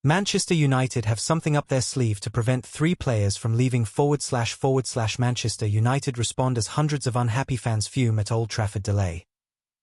Manchester United have something up their sleeve to prevent 3 players from leaving / Manchester United respond as hundreds of unhappy fans fume at Old Trafford delay.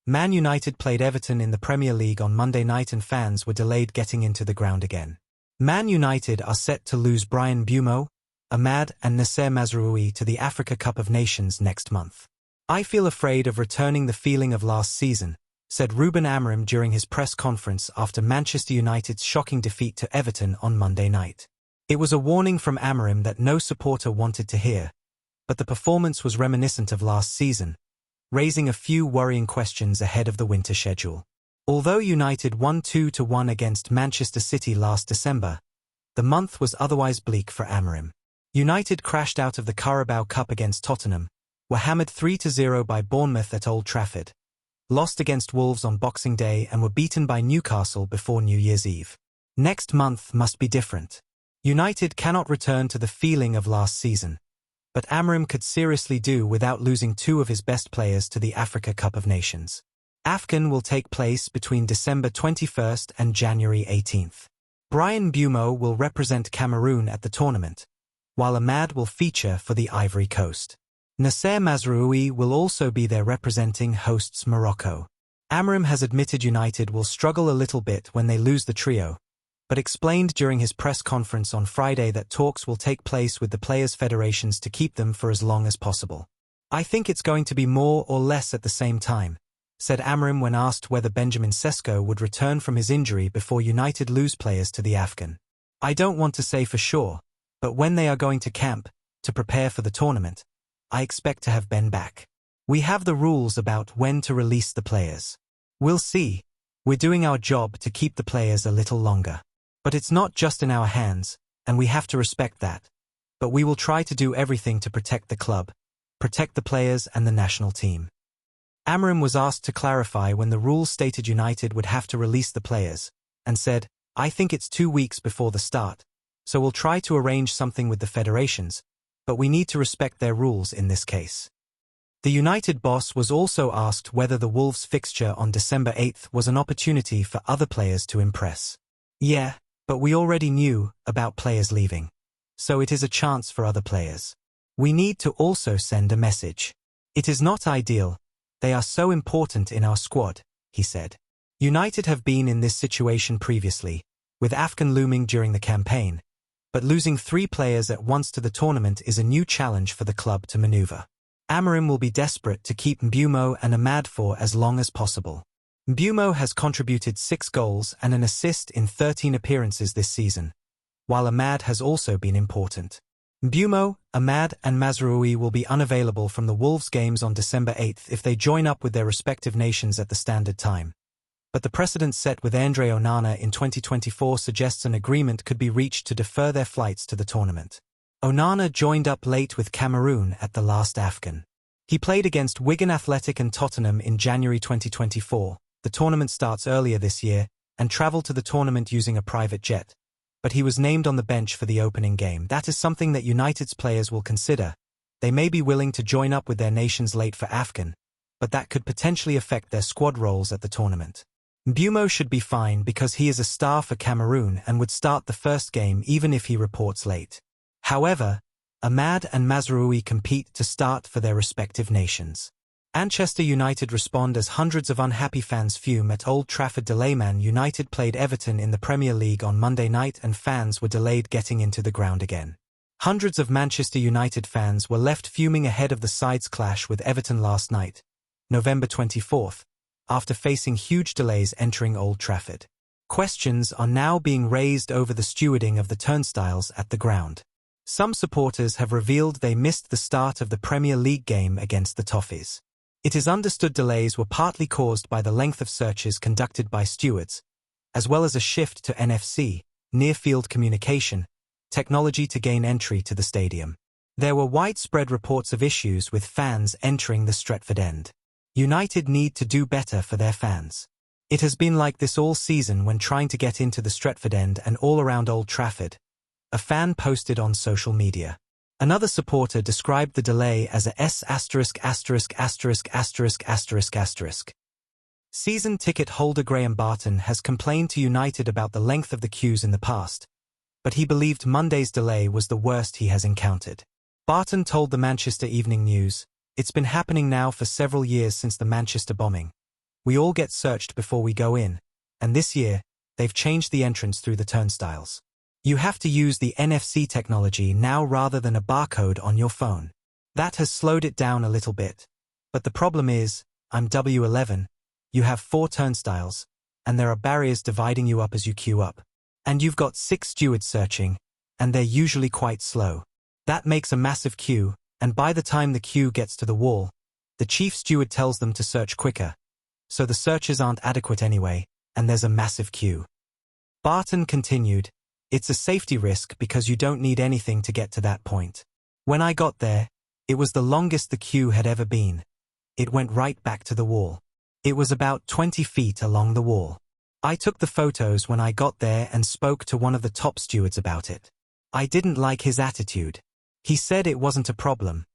Man United played Everton in the Premier League on Monday night and fans were delayed getting into the ground again. Man United are set to lose Bryan Mbeumo, Ahmad and Noussair Mazraoui to the Africa Cup of Nations next month. "I feel afraid of returning the feeling of last season," said Ruben Amorim during his press conference after Manchester United's shocking defeat to Everton on Monday night. It was a warning from Amorim that no supporter wanted to hear, but the performance was reminiscent of last season, raising a few worrying questions ahead of the winter schedule. Although United won 2-1 against Manchester City last December, the month was otherwise bleak for Amorim. United crashed out of the Carabao Cup against Tottenham, were hammered 3-0 by Bournemouth at Old Trafford, lost against Wolves on Boxing Day and were beaten by Newcastle before New Year's Eve. Next month must be different. United cannot return to the feeling of last season, but Amorim could seriously do without losing 2 of his best players to the Africa Cup of Nations. AFCON will take place between December 21st and January 18th. Bryan Mbeumo will represent Cameroon at the tournament, while Ahmad will feature for the Ivory Coast. Noussair Mazraoui will also be there representing hosts Morocco. Amorim has admitted United will struggle a little bit when they lose the trio, but explained during his press conference on Friday that talks will take place with the players' federations to keep them for as long as possible. "I think it's going to be more or less at the same time," said Amorim when asked whether Benjamin Sesko would return from his injury before United lose players to the AFCON. "I don't want to say for sure, but when they are going to camp, to prepare for the tournament, I expect to have Ben back. We have the rules about when to release the players. We'll see. We're doing our job to keep the players a little longer. But it's not just in our hands, and we have to respect that. But we will try to do everything to protect the club, protect the players and the national team." Amorim was asked to clarify when the rules stated United would have to release the players, and said, "I think it's 2 weeks before the start, so we'll try to arrange something with the federations, but we need to respect their rules in this case." The United boss was also asked whether the Wolves fixture on December 8th was an opportunity for other players to impress. "Yeah, but we already knew about players leaving, so it is a chance for other players. We need to also send a message. It is not ideal. They are so important in our squad," he said. United have been in this situation previously, with AFCON looming during the campaign, but losing 3 players at once to the tournament is a new challenge for the club to maneuver. Amorim will be desperate to keep Mbeumo and Ahmad for as long as possible. Mbeumo has contributed 6 goals and an assist in 13 appearances this season, while Ahmad has also been important. Mbeumo, Ahmad and Mazraoui will be unavailable from the Wolves games on December 8th if they join up with their respective nations at the standard time. But the precedent set with Andre Onana in 2024 suggests an agreement could be reached to defer their flights to the tournament. Onana joined up late with Cameroon at the last AFCON. He played against Wigan Athletic and Tottenham in January 2024. The tournament starts earlier this year, and travelled to the tournament using a private jet. But he was named on the bench for the opening game. That is something that United's players will consider. They may be willing to join up with their nations late for AFCON, but that could potentially affect their squad roles at the tournament. Mbeumo should be fine because he is a star for Cameroon and would start the first game even if he reports late. However, Ahmad and Mazraoui compete to start for their respective nations. Manchester United respond as hundreds of unhappy fans fume at Old Trafford delay. Man United played Everton in the Premier League on Monday night and fans were delayed getting into the ground again. Hundreds of Manchester United fans were left fuming ahead of the sides' clash with Everton last night, November 24th, after facing huge delays entering Old Trafford. Questions are now being raised over the stewarding of the turnstiles at the ground. Some supporters have revealed they missed the start of the Premier League game against the Toffees. It is understood delays were partly caused by the length of searches conducted by stewards, as well as a shift to NFC, near-field communication, technology to gain entry to the stadium. There were widespread reports of issues with fans entering the Stretford end. United need to do better for their fans. It has been like this all season when trying to get into the Stretford end and all around Old Trafford, a fan posted on social media. Another supporter described the delay as a S*****************. Season ticket holder Graham Barton has complained to United about the length of the queues in the past, but he believed Monday's delay was the worst he has encountered. Barton told the Manchester Evening News, "It's been happening now for several years since the Manchester bombing. We all get searched before we go in, and this year, they've changed the entrance through the turnstiles. You have to use the NFC technology now rather than a barcode on your phone. That has slowed it down a little bit. But the problem is, I'm W11, you have 4 turnstiles, and there are barriers dividing you up as you queue up. And you've got 6 stewards searching, and they're usually quite slow. That makes a massive queue, and by the time the queue gets to the wall, the chief steward tells them to search quicker. So the searches aren't adequate anyway, and there's a massive queue." Barton continued, "It's a safety risk because you don't need anything to get to that point. When I got there, it was the longest the queue had ever been. It went right back to the wall. It was about 20 feet along the wall. I took the photos when I got there and spoke to one of the top stewards about it. I didn't like his attitude. He said it wasn't a problem,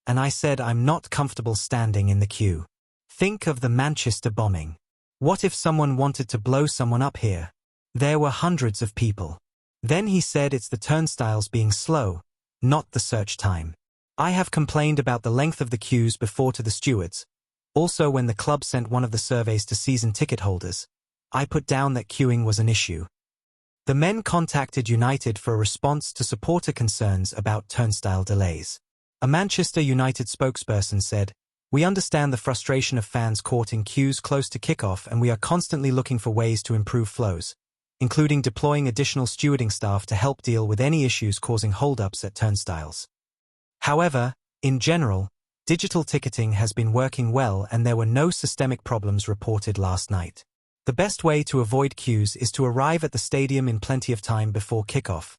and I said I'm not comfortable standing in the queue. Think of the Manchester bombing. What if someone wanted to blow someone up here? There were hundreds of people. Then he said it's the turnstiles being slow, not the search time. I have complained about the length of the queues before to the stewards. Also when the club sent one of the surveys to season ticket holders, I put down that queuing was an issue." The men contacted United for a response to supporter concerns about turnstile delays. A Manchester United spokesperson said, "We understand the frustration of fans caught in queues close to kickoff, and we are constantly looking for ways to improve flows, including deploying additional stewarding staff to help deal with any issues causing holdups at turnstiles." However, in general, digital ticketing has been working well and there were no systemic problems reported last night. The best way to avoid queues is to arrive at the stadium in plenty of time before kickoff,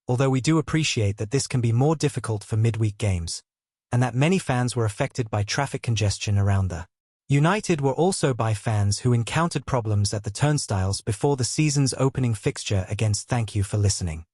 although we do appreciate that this can be more difficult for midweek games, and that many fans were affected by traffic congestion around the United were also by fans who encountered problems at the turnstiles before the season's opening fixture against. Thank you for listening.